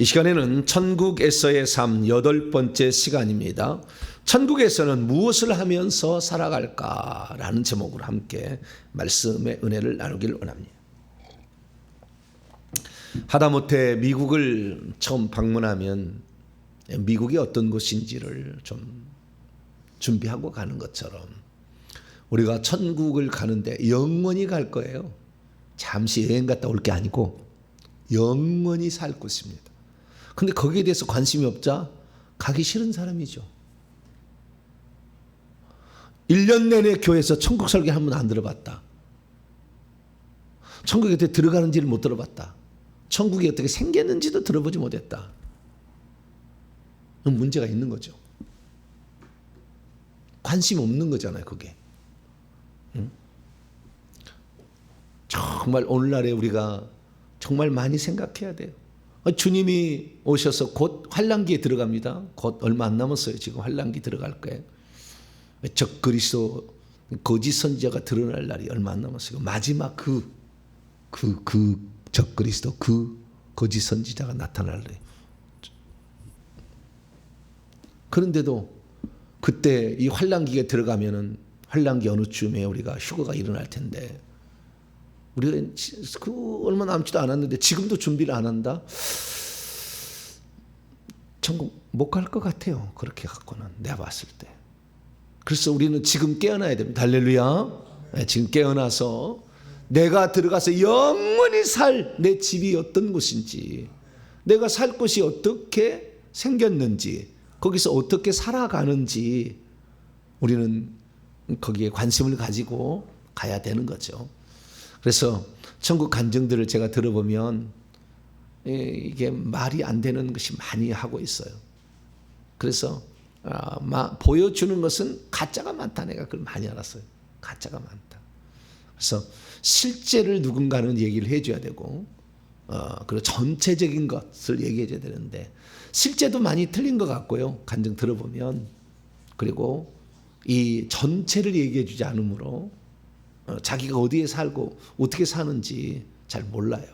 이 시간에는 천국에서의 삶 8번째 시간입니다. 천국에서는 무엇을 하면서 살아갈까라는 제목으로 함께 말씀의 은혜를 나누길 원합니다. 하다못해 미국을 처음 방문하면 미국이 어떤 곳인지를 좀 준비하고 가는 것처럼 우리가 천국을 가는데 영원히 갈 거예요. 잠시 여행 갔다 올 게 아니고 영원히 살 곳입니다. 근데 거기에 대해서 관심이 없자 가기 싫은 사람이죠. 1년 내내 교회에서 천국 설교 한 번 안 들어봤다. 천국에 어떻게 들어가는지를 못 들어봤다. 천국이 어떻게 생겼는지도 들어보지 못했다. 문제가 있는 거죠. 관심 없는 거잖아요, 그게. 정말 오늘날에 우리가 정말 많이 생각해야 돼요. 주님이 오셔서 곧 환란기에 들어갑니다. 곧 얼마 안 남았어요. 지금 환란기 들어갈 거예요. 적그리스도 거짓 선지자가 드러날 날이 얼마 안 남았어요. 마지막 그 적그리스도 그 거짓 선지자가 나타날 날. 그런데도 그때 이 환란기에 들어가면은 환란기 어느 쯤에 우리가 휴거가 일어날 텐데 우리가 그 얼마 남지도 않았는데 지금도 준비를 안 한다? 천국 못 갈 것 같아요. 그렇게 갖고는 내가 봤을 때. 그래서 우리는 지금 깨어나야 됩니다. 할렐루야. 네, 지금 깨어나서 내가 들어가서 영원히 살 내 집이 어떤 곳인지, 내가 살 곳이 어떻게 생겼는지, 거기서 어떻게 살아가는지 우리는 거기에 관심을 가지고 가야 되는 거죠. 그래서 천국 간증들을 제가 들어보면 이게 말이 안 되는 것이 많이 하고 있어요. 그래서 보여주는 것은 가짜가 많다. 내가 그걸 많이 알았어요. 가짜가 많다. 그래서 실제를 누군가는 얘기를 해줘야 되고 그리고 전체적인 것을 얘기해줘야 되는데 실제도 많이 틀린 것 같고요. 간증 들어보면. 그리고 이 전체를 얘기해주지 않으므로 자기가 어디에 살고 어떻게 사는지 잘 몰라요.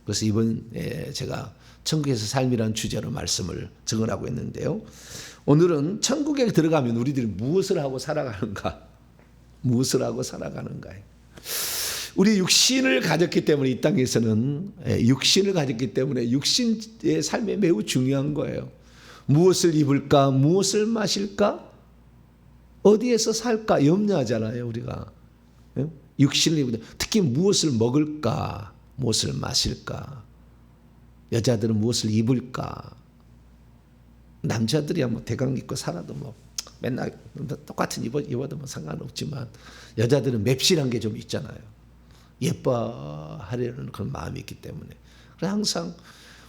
그래서 이번에 제가 천국에서 삶이라는 주제로 말씀을 증언하고 있는데요. 오늘은 천국에 들어가면 우리들이 무엇을 하고 살아가는가? 무엇을 하고 살아가는가요? 우리 육신을 가졌기 때문에 이 땅에서는 육신을 가졌기 때문에 육신의 삶이 매우 중요한 거예요. 무엇을 입을까? 무엇을 마실까? 어디에서 살까? 염려하잖아요, 우리가. 육신을 입을 때 특히 무엇을 먹을까? 무엇을 마실까? 여자들은 무엇을 입을까? 남자들이야 뭐 대강 입고 살아도 뭐 맨날 똑같은 입어도 뭐 상관없지만 여자들은 맵실한 게 좀 있잖아요. 예뻐하려는 그런 마음이 있기 때문에. 그래서 항상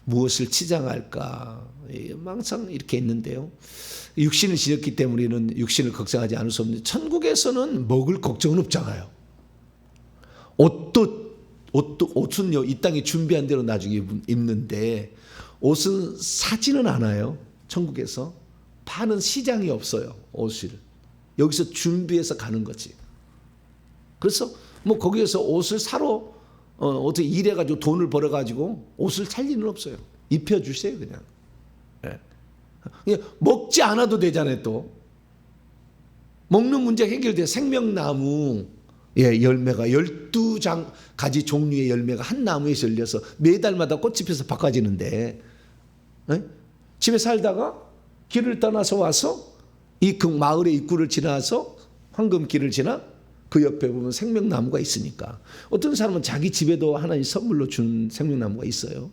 무엇을 치장할까? 항상 이렇게 있는데요. 육신을 지었기 때문에 우리는 육신을 걱정하지 않을 수 없는데 천국에서는 먹을 걱정은 없잖아요. 옷은요, 이 땅에 준비한 대로 나중에 입는데 옷은 사지는 않아요. 천국에서 파는 시장이 없어요. 옷을 여기서 준비해서 가는 거지. 그래서 뭐 거기에서 옷을 사러 어떻게 일해가지고 돈을 벌어가지고 옷을 살 일은 없어요. 입혀주세요 그냥. 그냥 먹지 않아도 되잖아요. 또 먹는 문제 해결돼. 생명나무 열매가 12가지 종류의 열매가 한 나무에서 열려서 매달마다 꽃이 펴서 바꿔지는데 집에 살다가 길을 떠나서 와서 이 그 마을의 입구를 지나서 황금길을 지나 그 옆에 보면 생명나무가 있으니까 어떤 사람은 자기 집에도 하나님 선물로 준 생명나무가 있어요.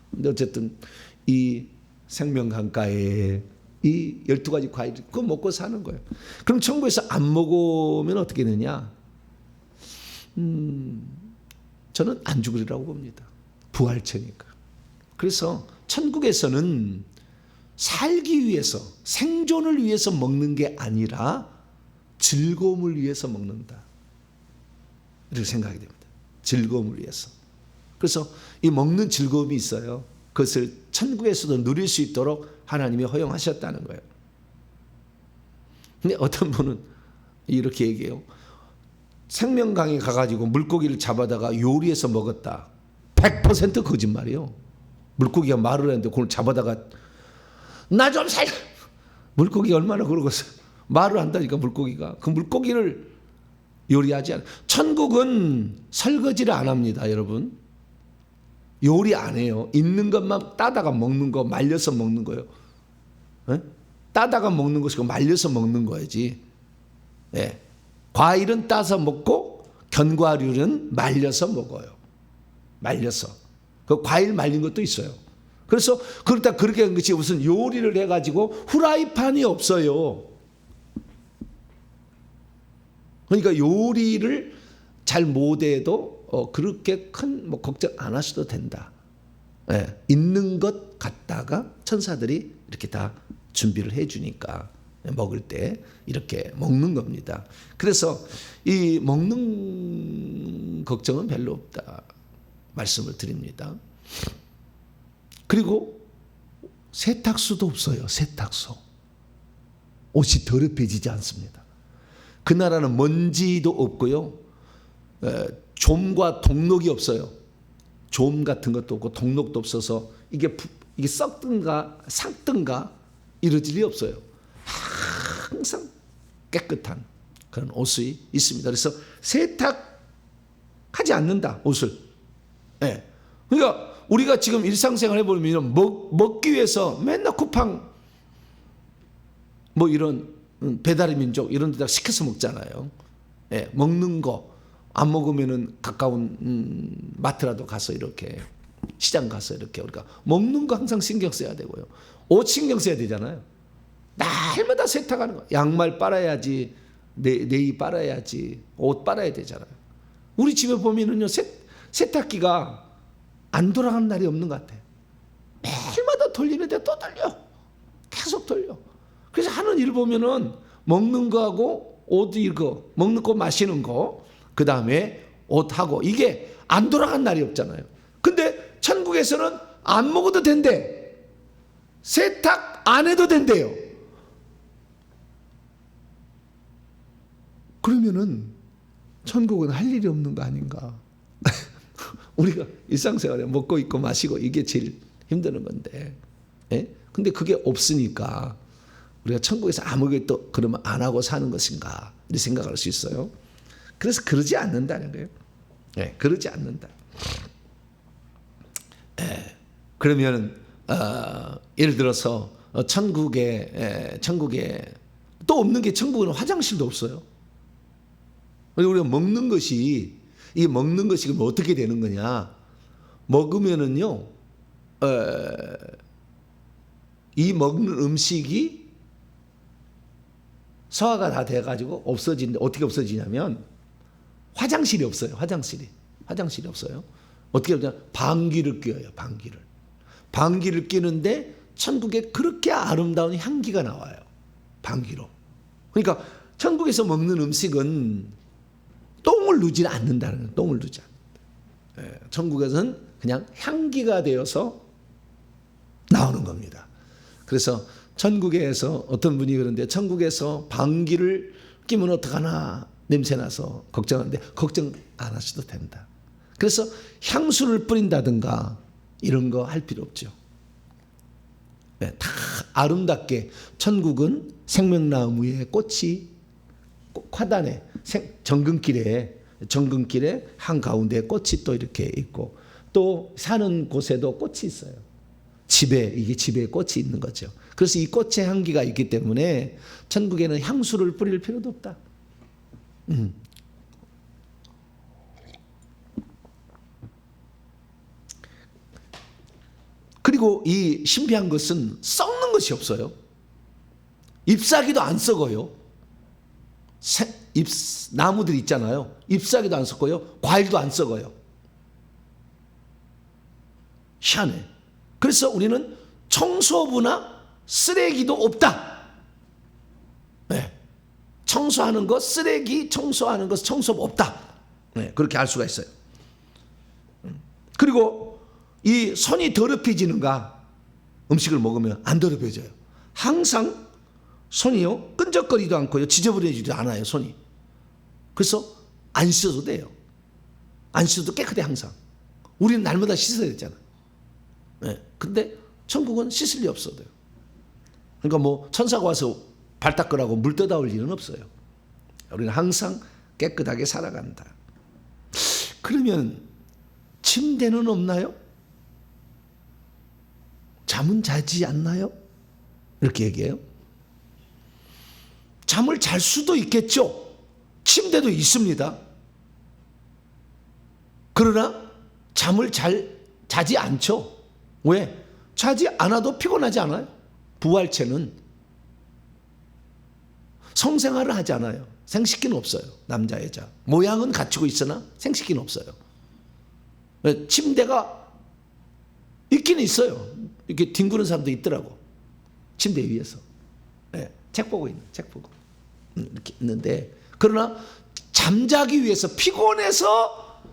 근데 어쨌든 이 생명강가에 이 12가지 과일 그거 먹고 사는 거예요. 그럼 천국에서 안 먹으면 어떻게 되느냐? 저는 안 죽으리라고 봅니다. 부활체니까. 그래서 천국에서는 살기 위해서, 생존을 위해서 먹는 게 아니라 즐거움을 위해서 먹는다. 이렇게 생각이 됩니다. 즐거움을 위해서. 그래서 이 먹는 즐거움이 있어요. 그것을 천국에서도 누릴 수 있도록 하나님이 허용하셨다는 거예요. 근데 어떤 분은 이렇게 얘기해요. 생명강에 가가지고 물고기를 잡아다가 요리해서 먹었다. 100% 거짓말이에요. 물고기가 말을 했는데 그걸 잡아다가 나 좀 살려. 물고기가 얼마나 그러겠어요. 말을 한다니까 물고기가. 그 물고기를 요리하지 않아요. 천국은 설거지를 안 합니다, 여러분. 요리 안 해요. 있는 것만 따다가 먹는 거, 말려서 먹는 거예요. 에? 따다가 먹는 것이고 말려서 먹는 거야지. 예. 과일은 따서 먹고 견과류는 말려서 먹어요. 말려서. 그 과일 말린 것도 있어요. 그래서 그렇다 그렇게 한 것이 무슨 요리를 해가지고 후라이팬이 없어요. 그러니까 요리를 잘 못해도 그렇게 큰 뭐 걱정 안 하셔도 된다. 예. 있는 것 갖다가 천사들이 이렇게 다 준비를 해주니까 먹을 때 이렇게 먹는 겁니다. 그래서 이 먹는 걱정은 별로 없다 말씀을 드립니다. 그리고 세탁소도 없어요. 세탁소. 옷이 더럽혀지지 않습니다. 그 나라는 먼지도 없고요. 좀과 동록이 없어요. 좀 같은 것도 없고 동록도 없어서 이게 썩든가 삭든가 이러질 리 없어요. 항상 깨끗한 그런 옷이 있습니다. 그래서 세탁하지 않는다, 옷을. 네. 그러니까 우리가 지금 일상생활 해보면 먹기 위해서 맨날 쿠팡 뭐 이런 배달의 민족 이런 데다 시켜서 먹잖아요. 네. 먹는 거 안 먹으면은 가까운 마트라도 가서 이렇게 시장 가서 이렇게 우리가 먹는 거 항상 신경 써야 되고요. 옷 신경 써야 되잖아요. 날마다 세탁하는 거. 양말 빨아야지, 내의 빨아야지, 옷 빨아야 되잖아요. 우리 집에 보면은요, 세탁기가 안 돌아가는 날이 없는 것 같아요. 매일마다 돌리는데 또 돌려. 계속 돌려. 그래서 하는 일 보면은 먹는 거하고 옷 이거, 먹는 거 마시는 거, 그 다음에 옷하고 이게 안 돌아간 날이 없잖아요. 근데 천국에서는 안 먹어도 된대. 세탁 안 해도 된대요. 그러면은 천국은 할 일이 없는 거 아닌가? 우리가 일상생활에 먹고 있고 마시고 이게 제일 힘드는 건데, 예? 근데 그게 없으니까 우리가 천국에서 아무것도 그러면 안 하고 사는 것인가 이렇게 생각할 수 있어요. 그래서 그러지 않는다는 거예요. 예, 그러지 않는다. 예, 그러면 예를 들어서 천국에 또 없는 게 천국은 화장실도 없어요. 우리가 먹는 것이 이 먹는 것이 그럼 어떻게 되는 거냐? 먹으면은요, 이 먹는 음식이 소화가 다 돼가지고 없어지는데 어떻게 없어지냐면 화장실이 없어요. 화장실이 없어요. 어떻게 하냐? 방귀를 뀌어요. 방귀를 뀌는데 천국에 그렇게 아름다운 향기가 나와요. 방귀로. 그러니까 천국에서 먹는 음식은 똥을 누지 않는다는 거예요. 똥을 누지 않는다. 예, 천국에서는 그냥 향기가 되어서 나오는 겁니다. 그래서 천국에서 어떤 분이 그런데 천국에서 방귀를 끼면 어떡하나 냄새나서 걱정하는데 걱정 안 하셔도 된다. 그래서 향수를 뿌린다든가 이런 거 할 필요 없죠. 네, 다 아름답게 천국은 생명나무 위에 꽃이 화단에 정근길에 한가운데 꽃이 또 이렇게 있고 또 사는 곳에도 꽃이 있어요. 이게 집에 꽃이 있는 거죠. 그래서 이 꽃의 향기가 있기 때문에 천국에는 향수를 뿌릴 필요도 없다. 그리고 이 신비한 것은 썩는 것이 없어요. 잎사귀도 안 썩어요. 나무들 있잖아요. 잎사귀도 안 썩고요. 과일도 안 썩어요. 희한해. 그래서 우리는 청소부나 쓰레기도 없다. 네. 청소하는 것, 쓰레기 청소하는 것, 청소부 없다. 네. 그렇게 알 수가 있어요. 그리고 이 손이 더럽혀지는가? 음식을 먹으면 안 더럽혀져요. 항상 손이요 끈적거리도 않고요 지저분해지도 않아요. 손이. 그래서 안 씻어도 돼요. 안 씻어도 깨끗해 항상. 우리는 날마다 씻어야 되잖아. 예. 근데 천국은 씻을 리 없어도요. 그러니까 뭐 천사가 와서 발 닦으라고 물 떠다올 일은 없어요. 우리는 항상 깨끗하게 살아간다. 그러면 침대는 없나요? 잠은 자지 않나요? 이렇게 얘기해요. 잠을 잘 수도 있겠죠. 침대도 있습니다. 그러나 잠을 잘 자지 않죠. 왜? 자지 않아도 피곤하지 않아요. 부활체는 성생활을 하지 않아요. 생식기는 없어요. 남자 여자 모양은 갖추고 있으나 생식기는 없어요. 침대가 있긴 있어요. 이렇게 뒹구는 사람도 있더라고. 침대 위에서 책 보고 있는, 책 보고 이렇게 있는데, 그러나 잠자기 위해서 피곤해서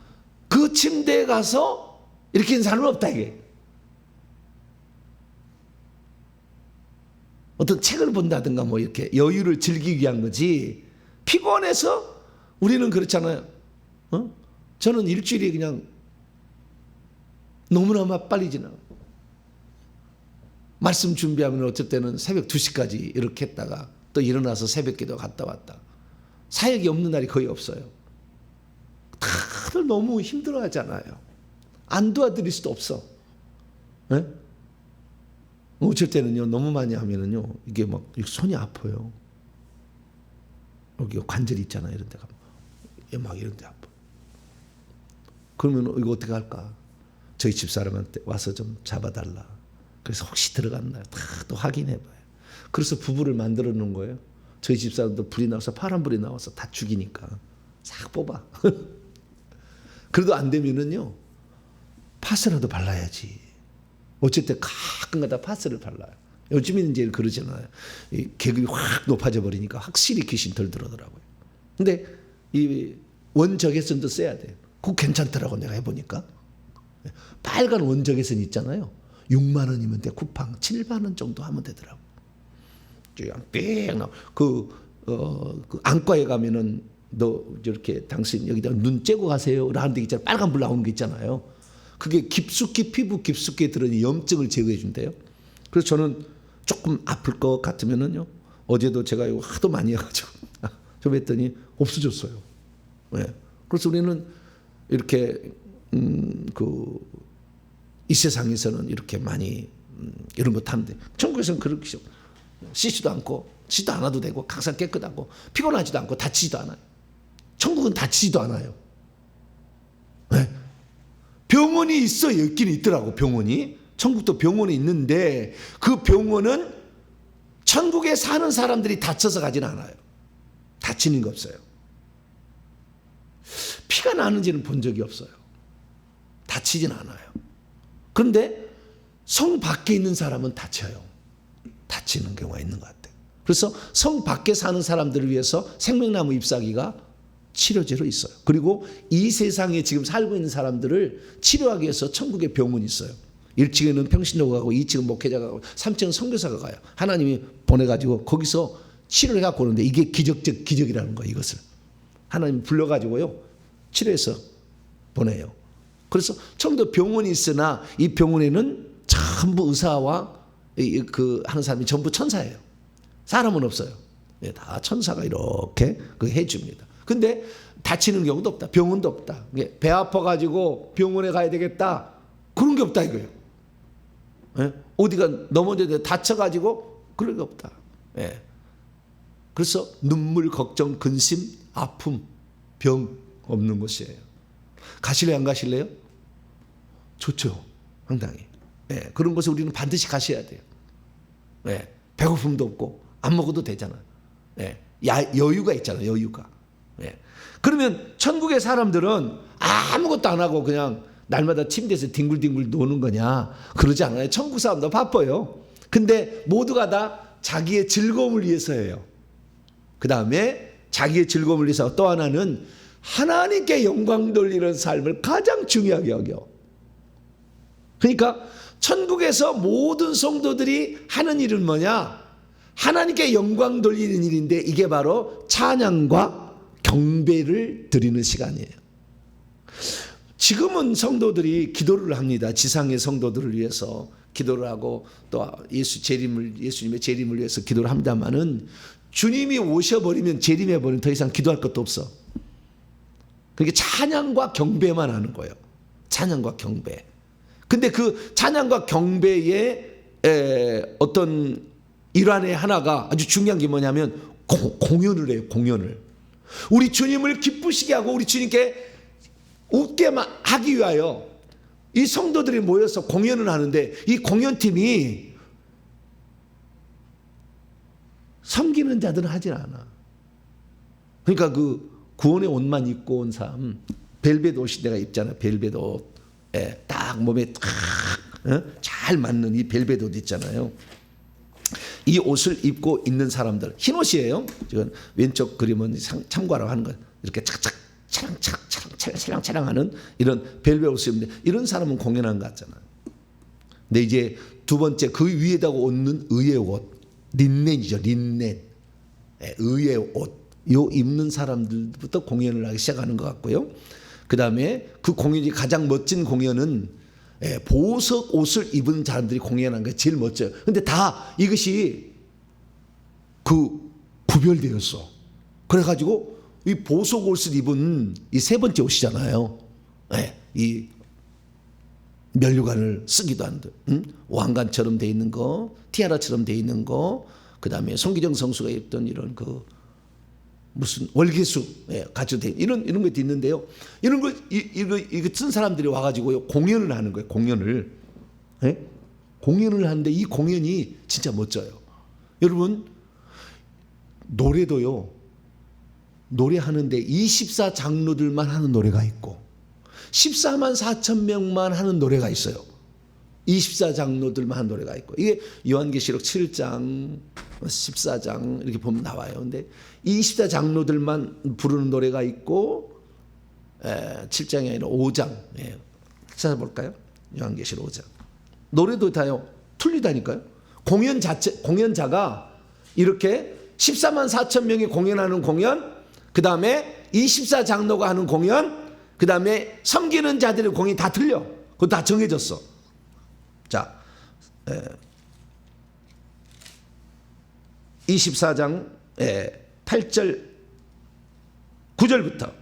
그 침대에 가서 이렇게 있는 사람은 없다 이게. 어떤 책을 본다든가 뭐 이렇게 여유를 즐기기 위한 거지, 피곤해서 우리는 그렇잖아요. 저는 일주일이 그냥 너무나 빨리 지나고, 말씀 준비하면 어쩔 때는 새벽 2시까지 이렇게 했다가 또 일어나서 새벽 기도 갔다 왔다. 사역이 없는 날이 거의 없어요. 다들 너무 힘들어 하잖아요. 안 도와드릴 수도 없어. 네? 어쩔 때는요, 너무 많이 하면은요, 이게 막 손이 아파요. 여기 관절이 있잖아요. 이런 데가. 막 이런 데 아파. 그러면 이거 어떻게 할까? 저희 집사람한테 와서 좀 잡아달라. 그래서 혹시 들어갔나 다 또 확인해봐요. 그래서 부부를 만들어 놓은 거예요. 저희 집사람도 불이 나와서 파란불이 나와서 다 죽이니까 싹 뽑아. 그래도 안 되면은요, 파스라도 발라야지. 어쨌든 가끔가다 파스를 발라요. 요즘에는 이제 그러잖아요. 이 계급이 확 높아져 버리니까 확실히 귀신 덜 들어오더라고요. 근데 이 원적외선도 써야 돼요. 그거 괜찮더라고, 내가 해보니까. 빨간 원적외선 있잖아요. 6만 원이면 돼. 쿠팡 7만 원 정도 하면 되더라고. 그 안과에 가면은 너 이렇게 당신 여기다 눈 째고 가세요 라는 데 있잖아요. 빨간 불 나오는 게 있잖아요. 그게 깊숙이 피부 깊숙이 들어있는 염증을 제거해 준대요. 그래서 저는 조금 아플 것 같으면은요, 어제도 제가 이거 하도 많이 해가지고 좀 했더니 없어졌어요. 네. 그래서 우리는 이렇게 이 세상에서는 이렇게 많이 이런 거 타는데, 천국에서는 그렇게 씻지도 않고 씻지도 않아도 되고 항상 깨끗하고 피곤하지도 않고 다치지도 않아요. 천국은 다치지도 않아요. 네. 병원이 있어요. 있긴 있더라고, 병원이. 천국도 병원이 있는데 그 병원은 천국에 사는 사람들이 다쳐서 가지는 않아요. 다치는 거 없어요. 피가 나는지는 본 적이 없어요. 다치진 않아요. 그런데 성 밖에 있는 사람은 다쳐요. 다치는 경우가 있는 것 같아요. 그래서 성 밖에 사는 사람들을 위해서 생명나무 잎사귀가 치료제로 있어요. 그리고 이 세상에 지금 살고 있는 사람들을 치료하기 위해서 천국에 병원이 있어요. 1층에는 평신도가 가고 2층은 목회자가 가고 3층은 선교사가 가요. 하나님이 보내가지고 거기서 치료를 해갖고 오는데, 이게 기적적 기적이라는 거예요. 이것을 하나님이 불러가지고요, 치료해서 보내요. 그래서 천국도 병원이 있으나 이 병원에는 전부 의사와 그 하는 사람이 전부 천사예요. 사람은 없어요. 다 천사가 이렇게 해줍니다. 근데 다치는 경우도 없다. 병원도 없다. 배 아파가지고 병원에 가야 되겠다. 그런 게 없다 이거예요. 어디가 넘어져도 다쳐가지고 그런 게 없다. 그래서 눈물, 걱정, 근심, 아픔, 병 없는 곳이에요. 가실래요? 안 가실래요? 좋죠. 상당히. 그런 곳에 우리는 반드시 가셔야 돼요. 배고픔도 없고 안 먹어도 되잖아요. 여유가 있잖아요. 여유가. 그러면 천국의 사람들은 아무것도 안 하고 그냥 날마다 침대에서 뒹굴뒹굴 노는 거냐? 그러지 않아요. 천국 사람도 바빠요. 근데 모두가 다 자기의 즐거움을 위해서 해요. 그 다음에 자기의 즐거움을 위해서 또 하나는 하나님께 영광 돌리는 삶을 가장 중요하게 여겨. 그러니까 천국에서 모든 성도들이 하는 일은 뭐냐? 하나님께 영광 돌리는 일인데, 이게 바로 찬양과 경배를 드리는 시간이에요. 지금은 성도들이 기도를 합니다. 지상의 성도들을 위해서 기도를 하고 또 예수님의 재림을 위해서 기도를 합니다만은 주님이 오셔버리면 재림해버리면 더 이상 기도할 것도 없어. 그러니까 찬양과 경배만 하는 거예요. 찬양과 경배. 근데 그 찬양과 경배의 어떤 일환의 하나가 아주 중요한 게 뭐냐면 공연을 해요. 공연을. 우리 주님을 기쁘시게 하고 우리 주님께 웃게만 하기 위하여 이 성도들이 모여서 공연을 하는데 이 공연팀이 섬기는 자들은 하질 않아. 그러니까 그 구원의 옷만 입고 온 사람, 벨벳 옷이 내가 입잖아. 벨벳 옷. 딱 몸에 딱 잘 맞는 이 벨벳 옷 있잖아요. 이 옷을 입고 있는 사람들, 흰 옷이에요. 지금 왼쪽 그림은 참고하라고 하는 거예요. 이렇게 착착 차량하는 이런 벨벳 옷을 입는데 이런 사람은 공연한 것 같잖아요. 근데 이제 두 번째 그 위에다가 얻는 의의 옷, 린넨이죠. 린넨. 의의 옷. 요 입는 사람들부터 공연을 하기 시작하는 것 같고요. 그 다음에 그 공연이 가장 멋진 공연은 보석 옷을 입은 사람들이 공연한 게 제일 멋져요. 근데 다 이것이 구별되었어. 그래가지고 이 보석 옷을 입은 이 세 번째 옷이잖아요. 이 면류관을 쓰기도 한데, 왕관처럼 돼 있는 거, 티아라처럼 돼 있는 거, 그 다음에 송기정 성수가 입던 이런 무슨 월계수 가지고 돼 이런 것도 있는데요. 이런 거 이거 쓴 사람들이 와가지고 공연을 하는 거예요. 공연을 하는데 이 공연이 진짜 멋져요. 여러분 노래도요. 노래하는데 24장로들만 하는 노래가 있고 14만 4천 명만 하는 노래가 있어요. 24장로들만 하는 노래가 있고 이게 요한계시록 7장 14장 이렇게 보면 나와요. 근데 24장로들만 부르는 노래가 있고 7장이 아니라 5장 찾아볼까요? 요한계시록 5장 노래도 다요 틀리다니까요. 공연자가 이렇게 14만 4천 명이 공연하는 공연, 그 다음에 24장로가 하는 공연, 그 다음에 섬기는 자들의 공연이 다 틀려. 그거 다 정해졌어. 자, 24장 8절 9절부터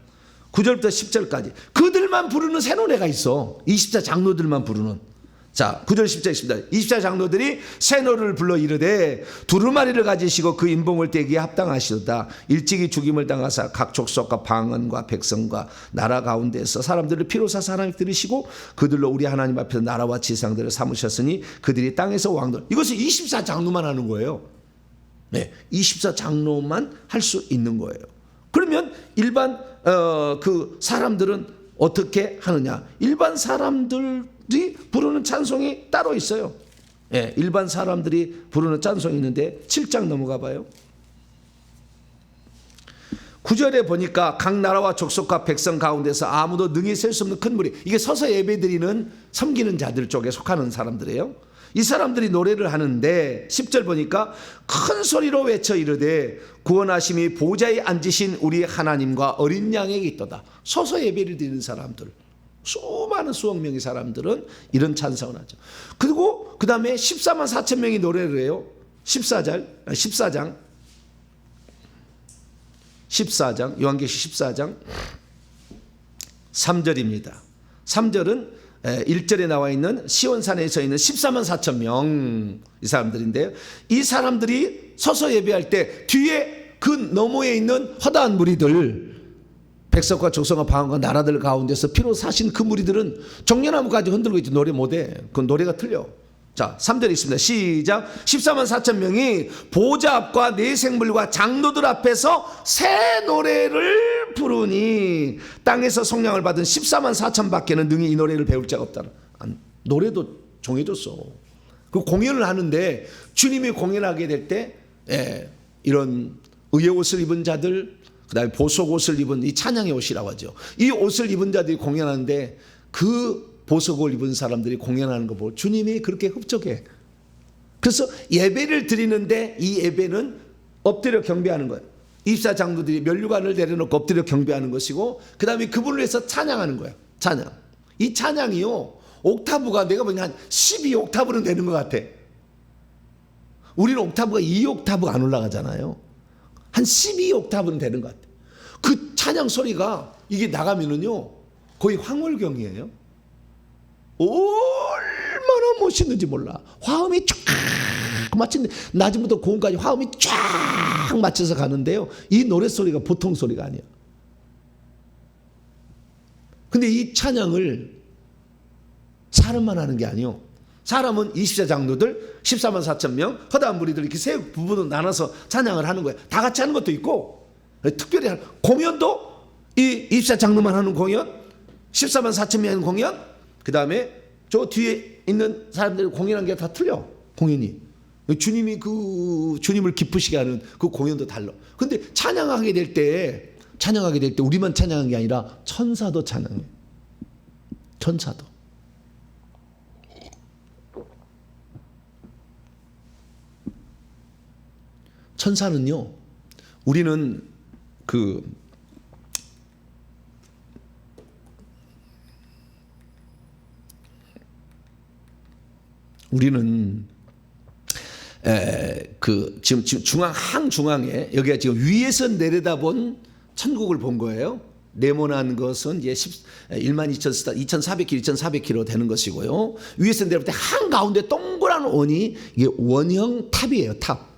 10절까지 그들만 부르는 새 노래가 있어. 24장로들만 부르는. 자, 9절 10절 있습니다. 24장로들이 새 노래를 불러 이르되 두루마리를 가지시고 그 인봉을 떼기에 합당하시도다. 일찍이 죽임을 당하사 각 족속과 방언과 백성과 나라 가운데서 사람들을 피로 사 사람이 들으시고 그들로 우리 하나님 앞에서 나라와 지상들을 삼으셨으니 그들이 땅에서 왕들. 이것을 24장로만 하는 거예요. 24장로만 할 수 있는 거예요. 그러면 일반 그 사람들은 어떻게 하느냐? 일반 사람들이 부르는 찬송이 따로 있어요. 일반 사람들이 부르는 찬송이 있는데 7장 넘어가 봐요. 9절에 보니까 각 나라와 족속과 백성 가운데서 아무도 능히 셀 수 없는 큰 무리. 이게 서서 예배드리는 섬기는 자들 쪽에 속하는 사람들이에요. 이 사람들이 노래를 하는데 10절 보니까 큰 소리로 외쳐 이르되 구원하심이 보좌에 앉으신 우리 하나님과 어린 양에게 있도다. 서서 예배를 드리는 사람들, 수많은 수억 명의 사람들은 이런 찬송을 하죠. 그리고 그 다음에 14만 4천 명이 노래를 해요. 14장 요한계시록 14장 3절입니다. 3절은 1절에 나와 있는 시온산에 서 있는 14만 4천 명 이 사람들인데요. 이 사람들이 서서 예배할 때 뒤에 그 너머에 있는 허다한 무리들, 백성과 족속과 방언과 나라들 가운데서 피로 사신 그 무리들은 종려나무까지 흔들고 있지 노래 못해. 그 노래가 틀려. 자, 3절에 있습니다. 시작. 14만 4천 명이 보좌 앞과 네 생물과 장로들 앞에서 새 노래를 부르니 땅에서 성령을 받은 14만 4천 밖에는 능히 이 노래를 배울 자가 없다. 노래도 정해졌어. 그 공연을 하는데 주님이 공연하게 될 때 이런 의의 옷을 입은 자들, 그 다음에 보석 옷을 입은 이 찬양의 옷이라고 하죠. 이 옷을 입은 자들이 공연하는데 그 보석을 입은 사람들이 공연하는 거 보고 주님이 그렇게 흡족해. 그래서 예배를 드리는데 이 예배는 엎드려 경배하는 거예요. 24장로들이 면류관을 내려놓고 엎드려 경배하는 것이고 그 다음에 그분을 위해서 찬양하는 거예요. 찬양. 이 찬양이요, 옥타브가 내가 보기엔 한 12옥타브는 되는 것 같아. 우리는 옥타브가 2옥타브가 안 올라가잖아요. 한 12옥타브는 되는 것 같아. 그 찬양 소리가 이게 나가면은요, 거의 황홀경이에요. 얼마나 멋있는지 몰라. 화음이 쫙 맞춘데, 낮음부터 고음까지 화음이 쫙 맞춰서 가는데요, 이 노래 소리가 보통 소리가 아니야. 근데 이 찬양을 사람만 하는 게 아니요, 사람은 20세 장로들 14만 4천 명, 허다한 무리들 이렇게 세 부분으로 나눠서 찬양을 하는 거예요. 다 같이 하는 것도 있고, 특별히 공연도 이 20세 장로만 하는 공연, 14만 4천 명의 공연, 그 다음에 저 뒤에 있는 사람들이 공연한 게 다 틀려. 공연이 주님이 그 주님을 기쁘시게 하는 그 공연도 달라. 근데 찬양하게 될 때 우리만 찬양한 게 아니라 천사도 찬양해. 천사도. 천사는요, 우리는 지금 항중앙에 여기가 지금 위에서 내려다본 천국을 본 거예요. 네모난 것은 이제 2400km 되는 것이고요. 위에서 내려볼 때 한가운데 동그란 원이 이게 원형 탑이에요. 탑.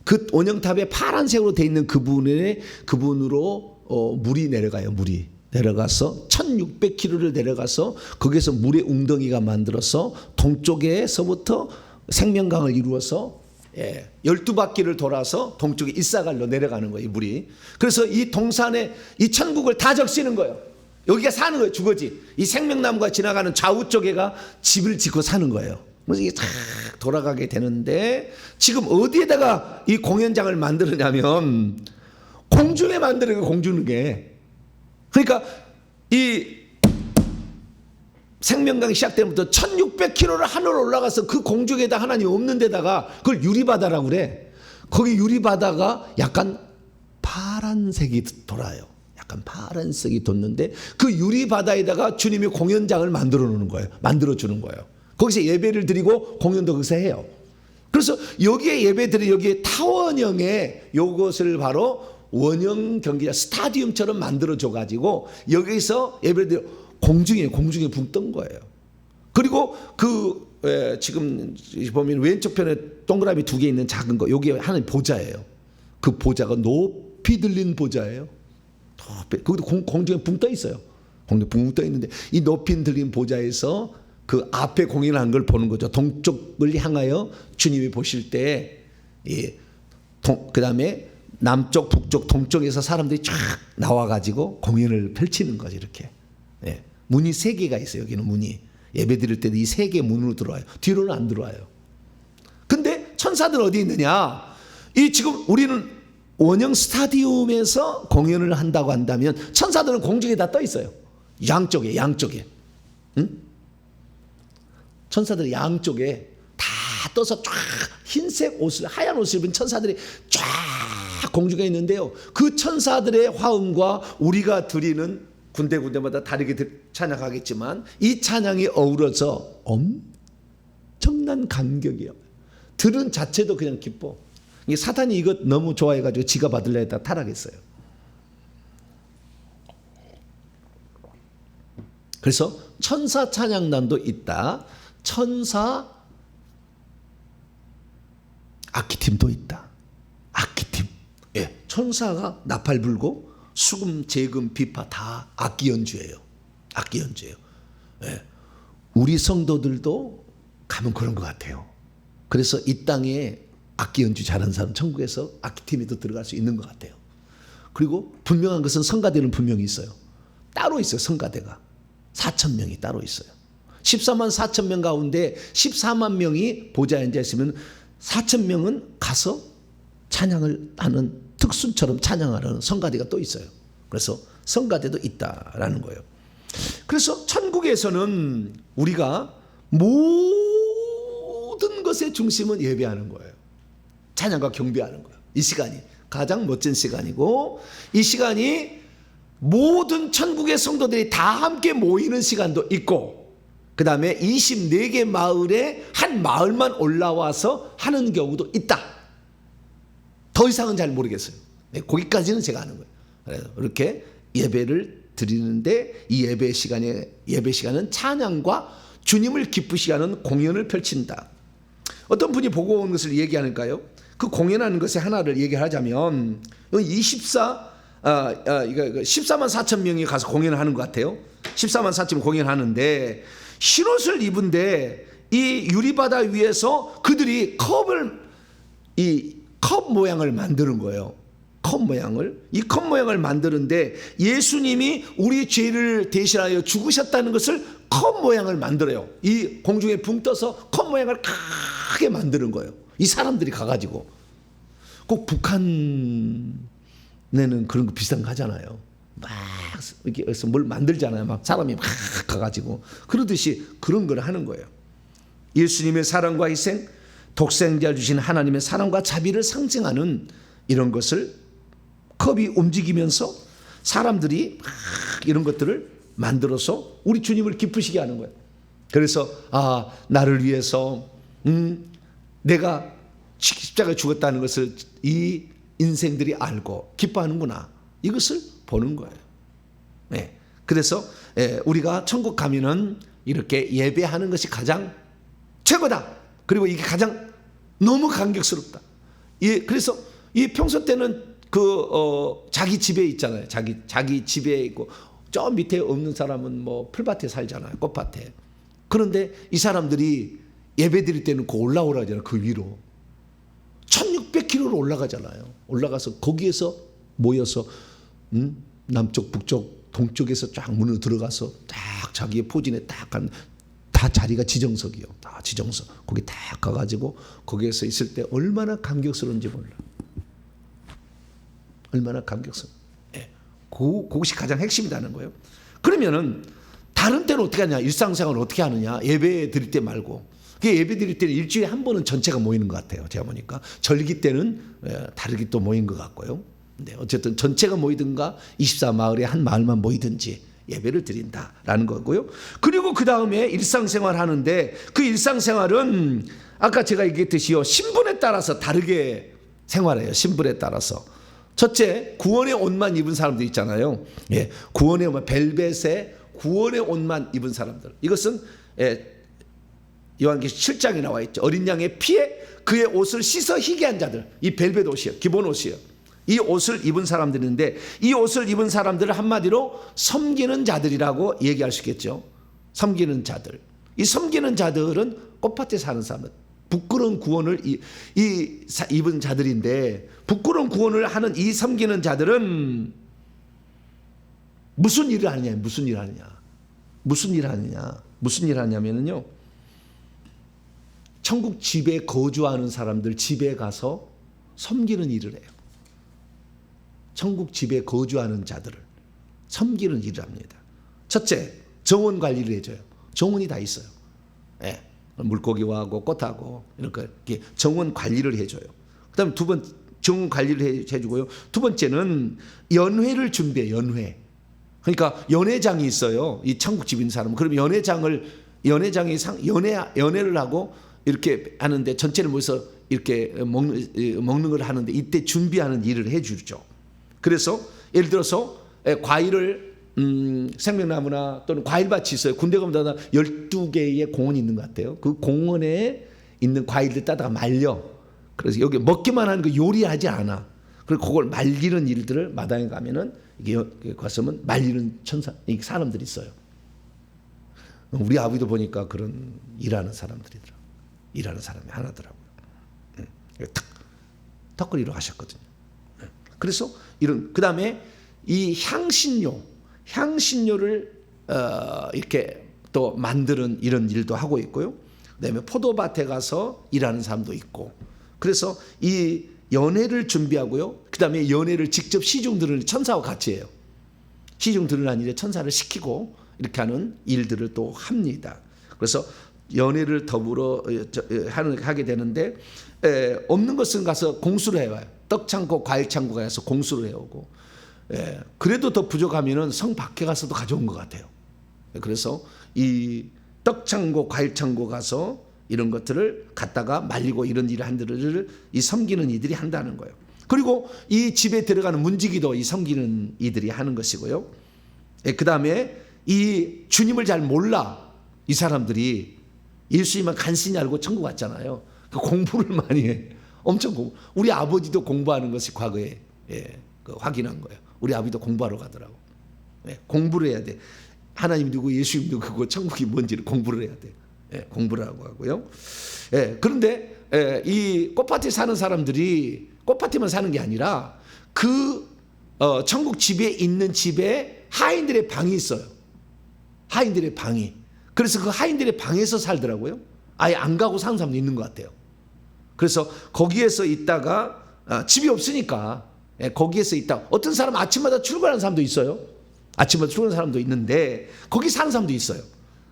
그 원형 탑에 파란색으로 되어 있는 그분으로 물이 내려가요. 물이 내려가서 1600km를 내려가서 거기에서 물의 웅덩이가 만들어서 동쪽에서부터 생명강을 이루어서 12바퀴를 돌아서 동쪽에 이사갈로 내려가는 거예요, 물이. 그래서 이 동산에 이 천국을 다 적시는 거예요. 여기가 사는 거예요, 주거지. 이 생명나무가 지나가는 좌우 쪽에가 집을 짓고 사는 거예요. 그래서 이게 다 돌아가게 되는데, 지금 어디에다가 이 공연장을 만들었냐면 공중에 만드는 거예요, 공중에. 그러니까 이 생명강이 시작되면부터 1600km를 하늘로 올라가서 그 공중에다 하나님 없는 데다가 그걸 유리바다라고 그래. 거기 유리바다가 약간 파란색이 돌아요. 약간 파란색이 돋는데 그 유리바다에다가 주님이 공연장을 만들어 놓는 거예요. 만들어 주는 거예요. 거기서 예배를 드리고 공연도 거기서 해요. 그래서 여기에 예배드리, 여기에 타원형의 요것을 바로 원형 경기장 스타디움처럼 만들어 줘 가지고 여기서 예배를 드리고 공중에 붕 뜬 거예요. 그리고 지금 보면 왼쪽 편에 동그라미 2개 있는 작은 거, 여기 하나의 보좌예요. 그 보좌가 높이 들린 보좌예요. 거기도 공중에 붕 떠 있어요. 공중에 붕 떠 있는데 이 높이 들린 보좌에서 그 앞에 공연하는 걸 보는 거죠. 동쪽을 향하여 주님이 보실 때, 그 다음에 남쪽, 북쪽, 동쪽에서 사람들이 쫙 나와가지고 공연을 펼치는 거죠. 이렇게. 문이 3개가 있어요. 여기는 문이. 예배 드릴 때도 이 3개 문으로 들어와요. 뒤로는 안 들어와요. 근데 천사들은 어디 있느냐? 이 지금 우리는 원형 스타디움에서 공연을 한다고 한다면 천사들은 공중에 다 떠 있어요. 양쪽에. 응? 천사들이 양쪽에 다 떠서 쫙 흰색 옷을, 하얀 옷을 입은 천사들이 쫙 공중에 있는데요. 그 천사들의 화음과 우리가 드리는 군데군데마다 다르게 찬양하겠지만 이 찬양이 어우러져 엄청난 감격이에요. 들은 자체도 그냥 기뻐. 사탄이 이것 너무 좋아해가지고 지가 받으려 했다 타락했어요. 그래서 천사 찬양단도 있다. 천사 악기팀도 있다. 악기팀. 천사가 나팔 불고 수금, 재금, 비파 다 악기 연주예요. 악기 연주예요. 우리 성도들도 가면 그런 것 같아요. 그래서 이 땅에 악기 연주 잘하는 사람 천국에서 악기팀에도 들어갈 수 있는 것 같아요. 그리고 분명한 것은 성가대는 분명히 있어요. 따로 있어요. 성가대가 4천 명이 따로 있어요. 14만 4천 명 가운데 14만 명이 보좌에 앉아 있으면 4천 명은 가서 찬양을 하는, 특순처럼 찬양하는 성가대가 또 있어요. 그래서 성가대도 있다라는 거예요. 그래서 천국에서는 우리가 모든 것의 중심은 예배하는 거예요. 찬양과 경배하는 거예요. 이 시간이 가장 멋진 시간이고, 이 시간이 모든 천국의 성도들이 다 함께 모이는 시간도 있고, 그 다음에 24개 마을에 한 마을만 올라와서 하는 경우도 있다. 더 이상은 잘 모르겠어요. 네, 거기까지는 제가 아는 거예요. 그래서 이렇게 예배를 드리는데, 이 예배 시간은 찬양과 주님을 기쁘시게 하는 공연을 펼친다. 어떤 분이 보고 온 것을 얘기하는가요? 그 공연하는 것의 하나를 얘기하자면 14만 4천 명이 가서 공연을 하는 것 같아요. 14만 4천 공연하는데, 흰옷을 입은데 이 유리바다 위에서 그들이 이 컵 모양을 만드는 거예요. 이 컵 모양을 만드는데, 예수님이 우리 죄를 대신하여 죽으셨다는 것을 컵 모양을 만들어요. 이 공중에 붕 떠서 컵 모양을 크게 만드는 거예요. 이 사람들이 가가지고. 꼭 북한에는 그런 거 비슷한 거 하잖아요. 막 이렇게 해서 뭘 만들잖아요. 막 사람이 막 가가지고. 그러듯이 그런 걸 하는 거예요. 예수님의 사랑과 희생, 독생자 주신 하나님의 사랑과 자비를 상징하는 이런 것을 컵이 움직이면서 사람들이 막 이런 것들을 만들어서 우리 주님을 기쁘시게 하는 거예요. 그래서 나를 위해서 내가 십자가에 죽었다는 것을 이 인생들이 알고 기뻐하는구나, 이것을 보는 거예요. 네. 그래서 우리가 천국 가면은 이렇게 예배하는 것이 가장 최고다. 그리고 이게 가장 너무 감격스럽다. 그래서 이 평소 때는 자기 집에 있잖아요. 자기 집에 있고, 저 밑에 없는 사람은 뭐 풀밭에 살잖아요. 꽃밭에. 그런데 이 사람들이 예배 드릴 때는 올라오라 하잖아요. 그 위로 1600km로 올라가잖아요. 올라가서 거기에서 모여서 남쪽, 북쪽, 동쪽에서 쫙 문으로 들어가서 딱 자기의 포진에 딱 다 자리가 지정석이요. 다 지정석. 거기 딱 가가지고 거기에서 있을 때 얼마나 감격스러운지 몰라. 얼마나 감격스러워. 그것이 가장 핵심이라는 거예요. 그러면은 다른 때는 어떻게 하냐? 일상생활을 어떻게 하느냐? 예배 드릴 때 말고. 예배 드릴 때는 일주일에 한 번은 전체가 모이는 것 같아요. 제가 보니까 절기 때는 다르게 또 모인 것 같고요. 근데 어쨌든 전체가 모이든가 24마을에 한 마을만 모이든지 예배를 드린다라는 거고요. 그리고 그 다음에 일상생활 하는데, 그 일상생활은 아까 제가 얘기했듯이요, 신분에 따라서 다르게 생활해요. 신분에 따라서. 첫째, 구원의 옷만 입은 사람들 있잖아요. 구원의 옷, 벨벳에 구원의 옷만 입은 사람들. 이것은 요한계시록 7장에 나와 있죠. 어린 양의 피에 그의 옷을 씻어 희게 한 자들. 이 벨벳 옷이에요. 기본 옷이에요. 이 옷을 입은 사람들인데, 이 옷을 입은 사람들을 한마디로 섬기는 자들이라고 얘기할 수 있겠죠. 섬기는 자들. 이 섬기는 자들은 꽃밭에 사는 사람들. 부끄러운 구원을 입은 자들인데, 부끄러운 구원을 하는 이 섬기는 자들은 무슨 일을 하느냐? 무슨 일을 하냐면요, 천국 집에 거주하는 사람들 집에 가서 섬기는 일을 해요. 천국 집에 거주하는 자들을 섬기는 일을 합니다. 첫째, 정원 관리를 해줘요. 정원이 다 있어요. 물고기하고 꽃하고 이렇게 정원 관리를 해줘요. 그다음 두 번째, 정원 관리를 해주고요. 두 번째는 연회를 준비해. 그러니까 연회장이 있어요. 이 천국 집인 사람은. 그럼 연회를 하고 이렇게 하는데, 전체를 모여서 이렇게 먹는 걸 하는데, 이때 준비하는 일을 해주죠. 그래서 예를 들어서 과일을 생명나무나 또는 과일밭이 있어요. 군대 가면 12개의 공원이 있는 것 같아요. 그 공원에 있는 과일들 따다가 말려. 그래서 여기 먹기만 하는 거 요리하지 않아. 그리고 그걸 말리는 일들을 마당에 가면은 이게 가서면 말리는 사람들이 있어요. 우리 아버지도 보니까 그런 일하는 사람들이더라고요. 일하는 사람이 하나더라고요. 턱걸이로 하셨거든요. 그래서 그 다음에 이 향신료를 이렇게 또 만드는 이런 일도 하고 있고요. 그다음에 포도밭에 가서 일하는 사람도 있고. 그래서 이 연회를 준비하고요. 그다음에 연회를 직접 시중 드러내는 천사와 같이 해요. 시중 드러난 일에 천사를 시키고 이렇게 하는 일들을 또 합니다. 그래서 연회를 더불어 하게 되는데, 없는 것은 가서 공수를 해와요. 떡 창고, 과일 창고에 가서 공수를 해오고, 그래도 더 부족하면은 성 밖에 가서도 가져온 것 같아요. 그래서 이 떡창고, 과일창고 가서 이런 것들을 갖다가 말리고 이런 일을 한들을 이 섬기는 이들이 한다는 거예요. 그리고 이 집에 들어가는 문지기도 이 섬기는 이들이 하는 것이고요. 그 다음에 이 주님을 잘 몰라 이 사람들이 예수님만 간신히 알고 천국 갔잖아요. 그 공부를 많이 해. 엄청 공부. 우리 아버지도 공부하는 것이 과거에 확인한 거예요. 우리 아버지도 공부하러 가더라고. 공부를 해야 돼. 하나님 누구, 예수님 누구고 천국이 뭔지를 공부를 해야 돼. 공부를 하고 하고요. 그런데 이 꽃밭에 사는 사람들이 꽃밭에만 사는 게 아니라 그 천국 집에 있는 집에 하인들의 방이 있어요. 하인들의 방이. 그래서 그 하인들의 방에서 살더라고요. 아예 안 가고 사는 사람도 있는 것 같아요. 그래서 거기에서 있다가 집이 없으니까 거기에서 있다. 어떤 사람 아침마다 출근하는 사람도 있어요. 아침마다 출근하는 사람도 있는데 거기 사는 사람도 있어요.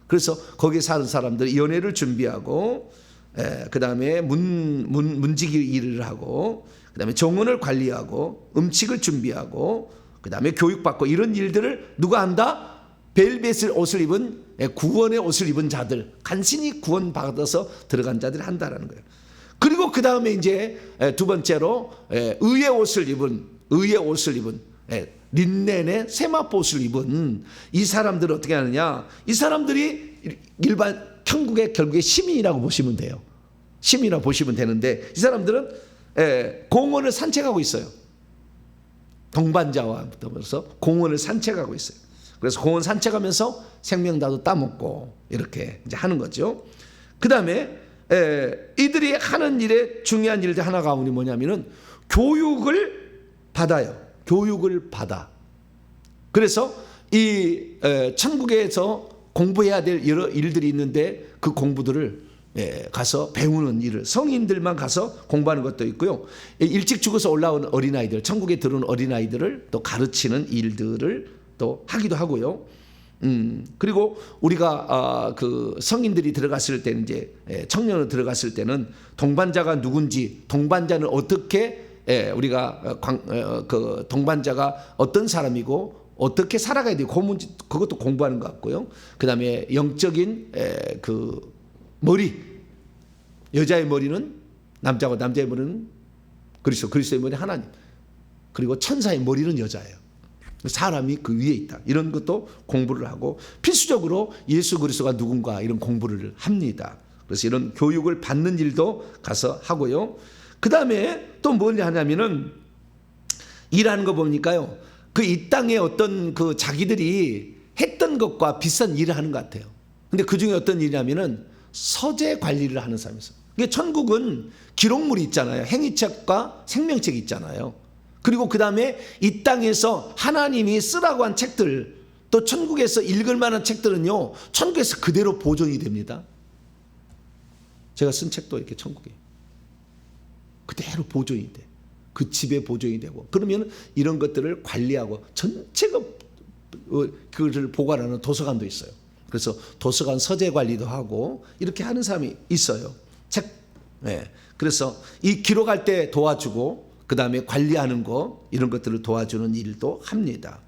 그래서 거기에 사는 사람들이 연회를 준비하고 그 다음에 문지기 일을 하고 그 다음에 정원을 관리하고 음식을 준비하고 그 다음에 교육받고 이런 일들을 누가 한다? 벨벳의 옷을 입은 구원의 옷을 입은 자들, 간신히 구원받아서 들어간 자들이 한다라는 거예요. 그리고 그 다음에 이제 두 번째로 의의 옷을 입은 린넨의 세마포옷을 입은 이 사람들은 어떻게 하느냐? 이 사람들이 일반 천국의 결국에 시민이라고 보시면 돼요. 시민이라고 보시면 되는데 이 사람들은 공원을 산책하고 있어요. 동반자와 더불어서 공원을 산책하고 있어요. 그래서 공원 산책하면서 생명다도 따먹고 이렇게 이제 하는 거죠. 그 다음에 이들이 하는 일에 중요한 일들 하나가 뭐냐면은 교육을 받아요. 교육을 받아. 그래서 이 천국에서 공부해야 될 여러 일들이 있는데 그 공부들을 가서 배우는 일을 성인들만 가서 공부하는 것도 있고요. 일찍 죽어서 올라온 어린아이들, 천국에 들어온 어린아이들을 또 가르치는 일들을 또 하기도 하고요. 그리고 우리가 그 성인들이 들어갔을 때는 이제 청년으로 들어갔을 때는 동반자가 누군지, 동반자는 어떻게 우리가 그 동반자가 어떤 사람이고 어떻게 살아가야 되고 그것도 공부하는 것 같고요. 그 다음에 영적인 그 머리, 여자의 머리는 남자고 남자의 머리는 그리스도의 머리는 하나님, 그리고 천사의 머리는 여자예요. 사람이 그 위에 있다. 이런 것도 공부를 하고 필수적으로 예수 그리스도가 누군가 이런 공부를 합니다. 그래서 이런 교육을 받는 일도 가서 하고요. 그 다음에 또 뭘 하냐면은 일하는 거 보니까요. 그 이 땅에 어떤 그 자기들이 했던 것과 비슷한 일을 하는 것 같아요. 근데 그 중에 어떤 일이냐면은 서재 관리를 하는 사람이 있어요. 이게 천국은 기록물이 있잖아요. 행위책과 생명책이 있잖아요. 그리고 그 다음에 이 땅에서 하나님이 쓰라고 한 책들, 또 천국에서 읽을 만한 책들은요, 천국에서 그대로 보존이 됩니다. 제가 쓴 책도 이렇게 천국에 그대로 보존이 돼. 그 집에 보존이 되고. 그러면 이런 것들을 관리하고 전체가 그를 보관하는 도서관도 있어요. 그래서 도서관 서재 관리도 하고 이렇게 하는 사람이 있어요. 그래서 이 기록할 때 도와주고 그 다음에 관리하는 거 이런 것들을 도와주는 일도 합니다.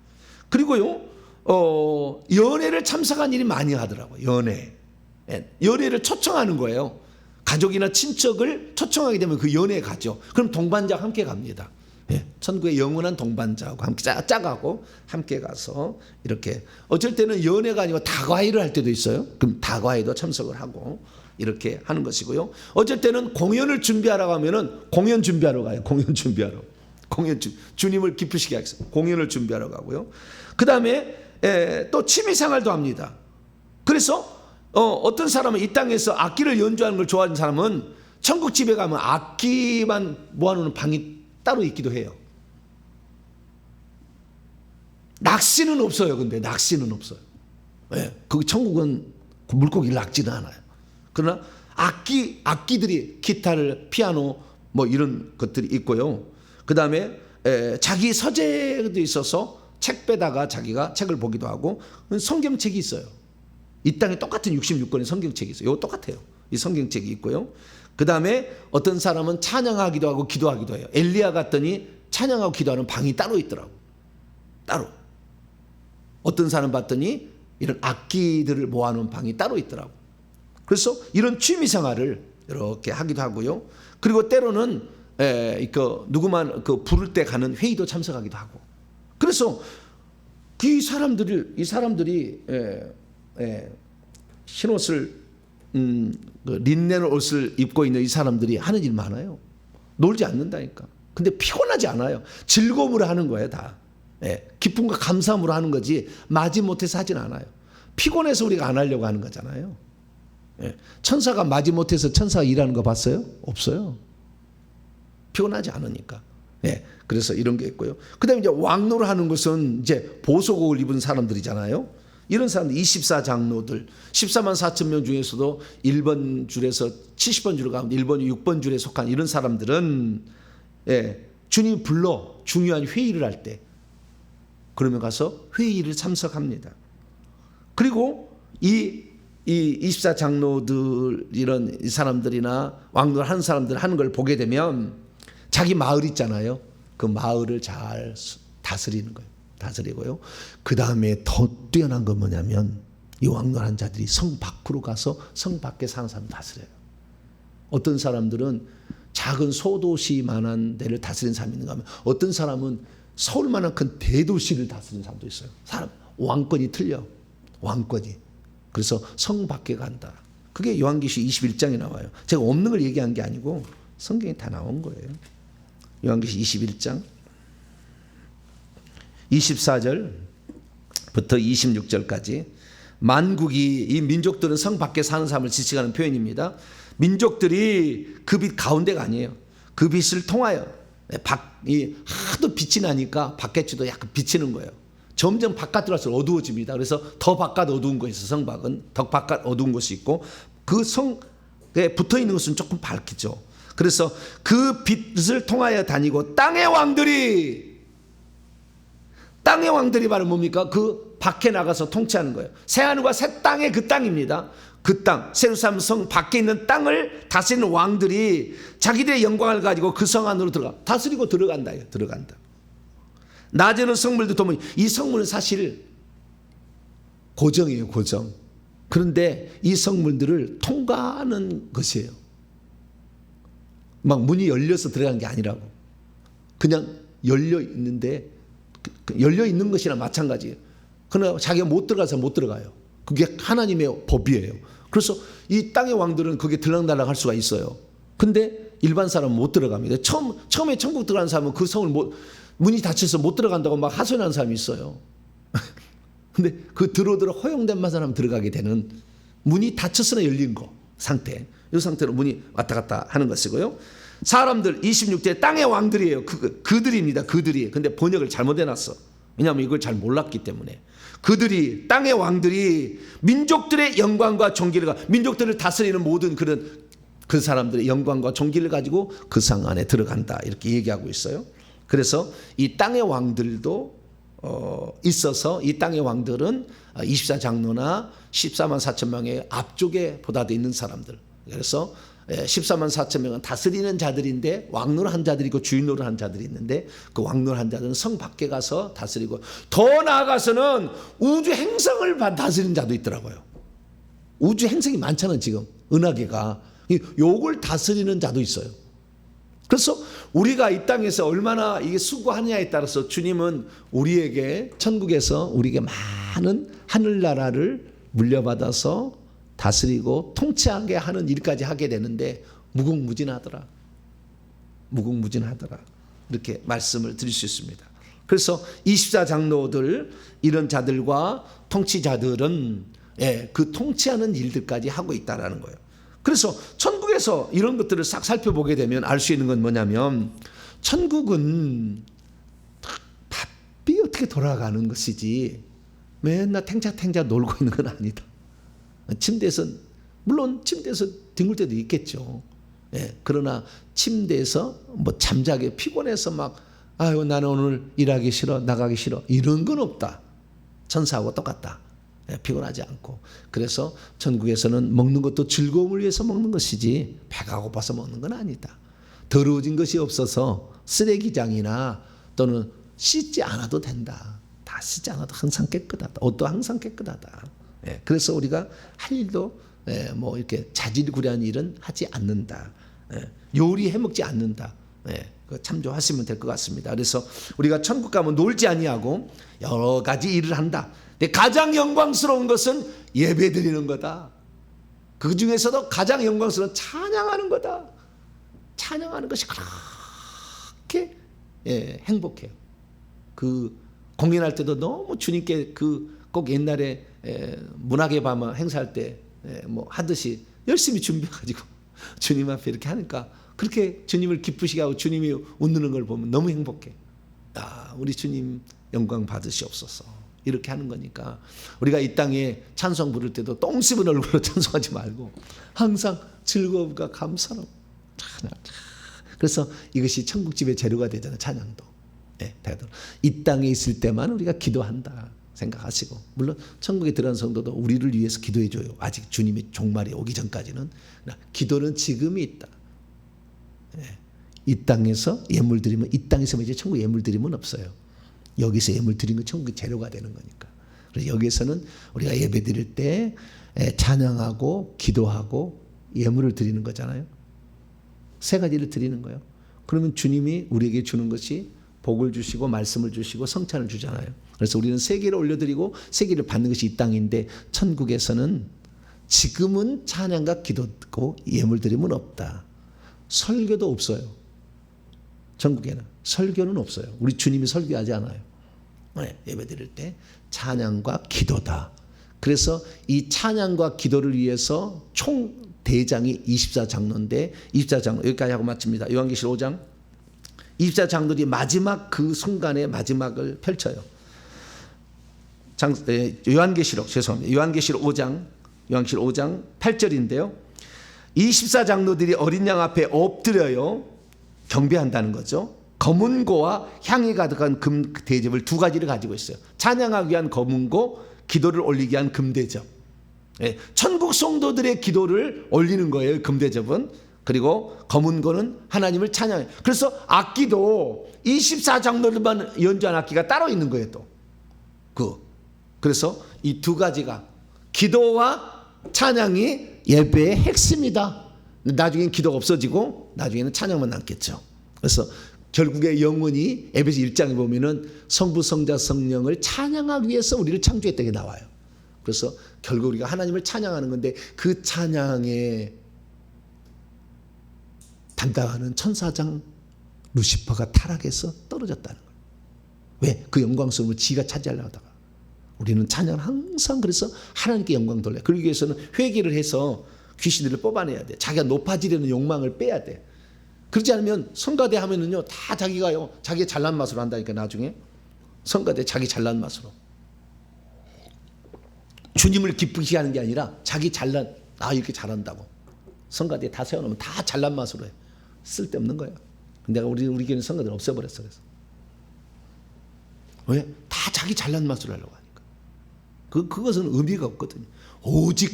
그리고요 연회를 참석한 일이 많이 하더라고요. 연회를 초청하는 거예요. 가족이나 친척을 초청하게 되면 그 연회에 가죠. 그럼 동반자와 함께 갑니다. 천국의 영원한 동반자하고 함께 짝하고 함께 가서 이렇게 어쩔 때는 연회가 아니고 다과회를 할 때도 있어요. 그럼 다과회도 참석을 하고 이렇게 하는 것이고요. 어쩔 때는 공연을 준비하러 가면은 공연 준비하러 가요. 주님을 기쁘시게 하기 위해서 공연을 준비하러 가고요. 그 다음에 또 취미생활도 합니다. 그래서 어떤 사람은 이 땅에서 악기를 연주하는 걸 좋아하는 사람은 천국 집에 가면 악기만 모아놓는 방이 따로 있기도 해요. 낚시는 없어요. 근데 낚시는 없어요. 그 천국은 물고기를 낚지는 않아요. 그러나 악기들이 기타를 피아노 뭐 이런 것들이 있고요. 그 다음에 자기 서재도 있어서 책 빼다가 자기가 책을 보기도 하고 성경책이 있어요. 이 땅에 똑같은 66권의 성경책이 있어요. 이거 똑같아요. 이 성경책이 있고요. 그 다음에 어떤 사람은 찬양하기도 하고 기도하기도 해요. 엘리야 갔더니 찬양하고 기도하는 방이 따로 있더라고. 따로. 어떤 사람 봤더니 이런 악기들을 모아놓은 방이 따로 있더라고. 그래서 이런 취미 생활을 이렇게 하기도 하고요. 그리고 때로는 누구만 부를 때 가는 회의도 참석하기도 하고. 그래서 이 사람들이 흰옷을 린넨 옷을 입고 있는 이 사람들이 하는 일 많아요. 놀지 않는다니까. 근데 피곤하지 않아요. 즐거움으로 하는 거예요, 다. 기쁨과 감사함으로 하는 거지 마지못해서 하진 않아요. 피곤해서 우리가 안 하려고 하는 거잖아요. 천사가 마지못해서 천사가 일하는 거 봤어요? 없어요. 피곤하지 않으니까. 그래서 이런 게 있고요. 그 다음에 이제 왕노를 하는 것은 이제 보소국을 입은 사람들이잖아요. 이런 사람들 24장로들 14만 4천 명 중에서도 1번 줄에서 70번 줄 가운데 1번, 6번 줄에 속한 이런 사람들은 주님이 불러 중요한 회의를 할 때 그러면 가서 회의를 참석합니다. 그리고 이 24장로들 이런 사람들이나 왕노를 하는 사람들 하는 걸 보게 되면 자기 마을 있잖아요. 그 마을을 잘 다스리는 거예요. 다스리고요. 그 다음에 더 뛰어난 건 뭐냐면 이 왕노한 자들이 성 밖으로 가서 성 밖에 사는 사람 다스려요. 어떤 사람들은 작은 소도시만한 데를 다스리는 사람이 있는가 하면 어떤 사람은 서울만한 큰 대도시를 다스리는 사람도 있어요. 사람 왕권이 틀려. 왕권이. 그래서 성 밖에 간다. 그게 요한계시 21장에 나와요. 제가 없는 걸 얘기한 게 아니고 성경에 다 나온 거예요. 요한계시 21장 24절부터 26절까지 만국이 이 민족들은 성 밖에 사는 삶을 지칭하는 표현입니다. 민족들이 그 빛 가운데가 아니에요. 그 빛을 통하여 하도 빛이 나니까 바깥도 약간 비치는 거예요. 점점 바깥으로 갈수록 어두워집니다. 그래서 더 바깥 어두운 곳이 있어. 성밖은 더 바깥 어두운 곳이 있고 그 성에 붙어 있는 것은 조금 밝죠. 그래서 그 빛을 통하여 다니고 땅의 왕들이 바로 뭡니까? 그 밖에 나가서 통치하는 거예요. 새하늘과 새 땅의 그 땅입니다. 그 땅, 예루살렘 성 밖에 있는 땅을 다스리는 왕들이 자기들의 영광을 가지고 그 성 안으로 다스리고 들어간다. 낮에는 성물도 도무니 이 성물은 사실 고정이에요. 고정. 그런데 이 성물들을 통과하는 것이에요. 막 문이 열려서 들어간 게 아니라고. 그냥 열려 있는데 열려 있는 것이나 마찬가지예요. 그러나 자기가 못 들어가서 못 들어가요. 그게 하나님의 법이에요. 그래서 이 땅의 왕들은 그게 들락날락 할 수가 있어요. 근데 일반 사람은 못 들어갑니다. 처음에 천국 들어가는 사람은 그 성을 문이 닫혀서 못 들어간다고 막 하소연하는 사람이 있어요. 근데 그 들어오도록 허용된 맛 사람 들어가게 되는 문이 닫혔으나 열린 거 상태. 이 상태로 문이 왔다 갔다 하는 것이고요. 사람들 26대 땅의 왕들이에요. 그들입니다. 그들이. 근데 번역을 잘못해놨어. 왜냐하면 이걸 잘 몰랐기 때문에. 그들이 땅의 왕들이 민족들의 영광과 존귀를 민족들을 다스리는 모든 그 사람들의 영광과 존귀를 가지고 그 상 안에 들어간다. 이렇게 얘기하고 있어요. 그래서 이 땅의 왕들도 있어서 이 땅의 왕들은 24장로나 14만 4천 명의 앞쪽에 보다도 있는 사람들. 그래서 14만 4천 명은 다스리는 자들인데 왕노를 한 자들이 있고 주인노를 한 자들이 있는데 그 왕노를 한 자들은 성 밖에 가서 다스리고 더 나아가서는 우주 행성을 다스리는 자도 있더라고요. 우주 행성이 많잖아요. 지금 은하계가. 요걸 다스리는 자도 있어요. 그래서 우리가 이 땅에서 얼마나 이게 수고하느냐에 따라서 주님은 우리에게 천국에서 우리에게 많은 하늘나라를 물려받아서 다스리고 통치하게 하는 일까지 하게 되는데 무궁무진하더라. 이렇게 말씀을 드릴 수 있습니다. 그래서 24장로들 이런 자들과 통치자들은 그 통치하는 일들까지 하고 있다라는 거예요. 그래서 천국에서 이런 것들을 싹 살펴보게 되면 알 수 있는 건 뭐냐면 천국은 바삐 어떻게 돌아가는 것이지 맨날 탱자탱자 놀고 있는 건 아니다. 물론 침대에서 뒹굴 때도 있겠죠. 그러나 침대에서 뭐 잠자게 피곤해서 막 아유 나는 오늘 일하기 싫어 나가기 싫어 이런 건 없다. 천사하고 똑같다. 피곤하지 않고. 그래서 천국에서는 먹는 것도 즐거움을 위해서 먹는 것이지 배가 고파서 먹는 건 아니다. 더러워진 것이 없어서 쓰레기장이나 또는 씻지 않아도 된다. 다 쓰지 않아도 항상 깨끗하다. 옷도 항상 깨끗하다. 예, 그래서 우리가 할 일도 뭐 이렇게 자질구레한 일은 하지 않는다. 예, 요리해 먹지 않는다. 예, 참조하시면 될 것 같습니다. 그래서 우리가 천국 가면 놀지 아니하고 여러 가지 일을 한다. 근데 가장 영광스러운 것은 예배 드리는 거다. 그 중에서도 가장 영광스러운 찬양하는 거다. 찬양하는 것이 그렇게 행복해요. 그 공연할 때도 너무 주님께 꼭 옛날에 문학의 밤 행사할 때 뭐 하듯이 열심히 준비해가지고 주님 앞에 이렇게 하니까 그렇게 주님을 기쁘시게 하고 주님이 웃는 걸 보면 너무 행복해. 우리 주님 영광 받으시옵소서. 이렇게 하는 거니까 우리가 이 땅에 찬송 부를 때도 똥 씹은 얼굴로 찬송하지 말고 항상 즐거움과 감사로 찬양. 그래서 이것이 천국집의 재료가 되잖아요. 찬양도. 이 땅에 있을 때만 우리가 기도한다 생각하시고, 물론 천국에 들어간 성도도 우리를 위해서 기도해 줘요. 아직 주님의 종말이 오기 전까지는. 기도는 지금이 있다. 이 땅에서 예물 드리면, 이 땅에서 이제 천국 예물 드리면 없어요. 여기서 예물 드린 건 천국의 재료가 되는 거니까. 그래서 여기서는 우리가 예배 드릴 때 찬양하고 기도하고 예물을 드리는 거잖아요. 세 가지를 드리는 거예요. 그러면 주님이 우리에게 주는 것이 복을 주시고 말씀을 주시고 성찬을 주잖아요. 그래서 우리는 세 개를 올려드리고 세 개를 받는 것이 이 땅인데, 천국에서는 지금은 찬양과 기도고 예물 드림은 없다. 설교도 없어요. 천국에는 설교는 없어요. 우리 주님이 설교하지 않아요. 예배 드릴 때 찬양과 기도다. 그래서 이 찬양과 기도를 위해서 총 대장이 24장로인데 24장로 여기까지 하고 마칩니다. 요한계시록 5장 24장로들이 마지막 그 순간의 마지막을 펼쳐요. 요한계시록 5장 8절인데요. 24장로들이 어린 양 앞에 엎드려요. 경배한다는 거죠. 검은고와 향이 가득한 금 대접을 두 가지를 가지고 있어요. 찬양하기 위한 검은고, 기도를 올리기 위한 금대접. 천국 성도들의 기도를 올리는 거예요, 금대접은. 그리고 검은고는 하나님을 찬양해요. 그래서 악기도 24장로들만 연주한 악기가 따로 있는 거예요, 또. 그래서 이 두 가지가, 기도와 찬양이 예배의 핵심이다. 나중엔 기도가 없어지고 나중에는 찬양만 남겠죠. 그래서 결국에 영원히 에베소 1장에 보면은 성부, 성자, 성령을 찬양하기 위해서 우리를 창조했다고 나와요. 그래서 결국 우리가 하나님을 찬양하는 건데, 그 찬양에 담당하는 천사장 루시퍼가 타락해서 떨어졌다는 거예요. 왜? 그 영광스러움을 지가 차지하려고 하다가. 우리는 찬양을 항상 그래서 하나님께 영광 돌려요. 그러기 위해서는 회개를 해서 귀신들을 뽑아내야 돼. 자기가 높아지려는 욕망을 빼야 돼. 그렇지 않으면 성가대 하면은요, 다 자기가요, 자기 잘난 맛으로 한다니까. 나중에 성가대 자기 잘난 맛으로. 주님을 기쁘게 하는 게 아니라 자기 잘난, 이렇게 잘한다고 성가대 다 세워놓으면 다 잘난 맛으로 해. 쓸데없는 거예요. 근데 우리 교회는 성가대를 없애버렸어. 그래서 왜? 다 자기 잘난 맛으로 하려고 하니까. 그것은 의미가 없거든요. 오직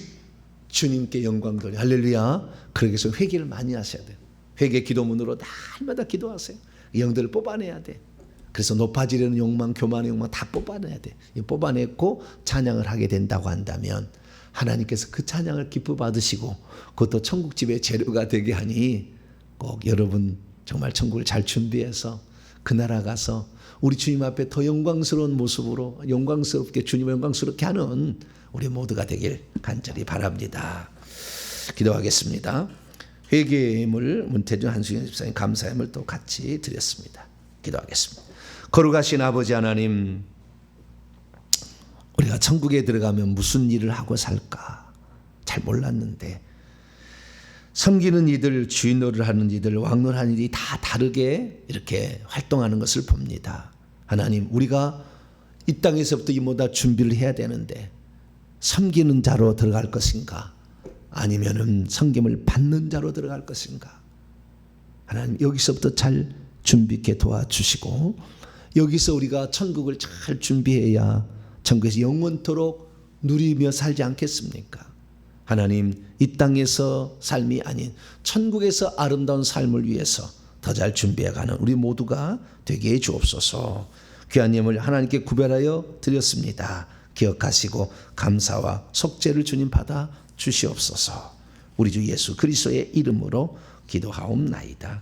주님께 영광 돌려. 할렐루야. 그러기 위해서 회개를 많이 하셔야 돼요. 회개 기도문으로 날마다 기도하세요. 영들을 뽑아내야 돼. 그래서 높아지려는 욕망, 교만의 욕망 다 뽑아내야 돼. 뽑아내고 찬양을 하게 된다고 한다면 하나님께서 그 찬양을 기뻐 받으시고 그것도 천국집의 재료가 되게 하니, 꼭 여러분 정말 천국을 잘 준비해서 그 나라 가서 우리 주님 앞에 더 영광스러운 모습으로 영광스럽게 주님을 영광스럽게 하는 우리 모두가 되길 간절히 바랍니다. 기도하겠습니다. 회개의 힘을 문태준 한수경 집사님 감사의 힘을 또 같이 드렸습니다. 기도하겠습니다. 거룩하신 아버지 하나님, 우리가 천국에 들어가면 무슨 일을 하고 살까 잘 몰랐는데, 섬기는 이들, 주인 노릇을 하는 이들, 왕노릇하는 이들이 다 다르게 이렇게 활동하는 것을 봅니다. 하나님, 우리가 이 땅에서부터 이모다 준비를 해야 되는데 섬기는 자로 들어갈 것인가, 아니면은 섬김을 받는 자로 들어갈 것인가. 하나님, 여기서부터 잘 준비케 도와주시고, 여기서 우리가 천국을 잘 준비해야 천국에서 영원토록 누리며 살지 않겠습니까? 하나님, 이 땅에서 삶이 아닌 천국에서 아름다운 삶을 위해서 더 잘 준비해가는 우리 모두가 되게 해 주옵소서. 귀한 예물 하나님께 구별하여 드렸습니다. 기억하시고 감사와 속죄를 주님 받아 주시옵소서. 우리 주 예수 그리스도의 이름으로 기도하옵나이다.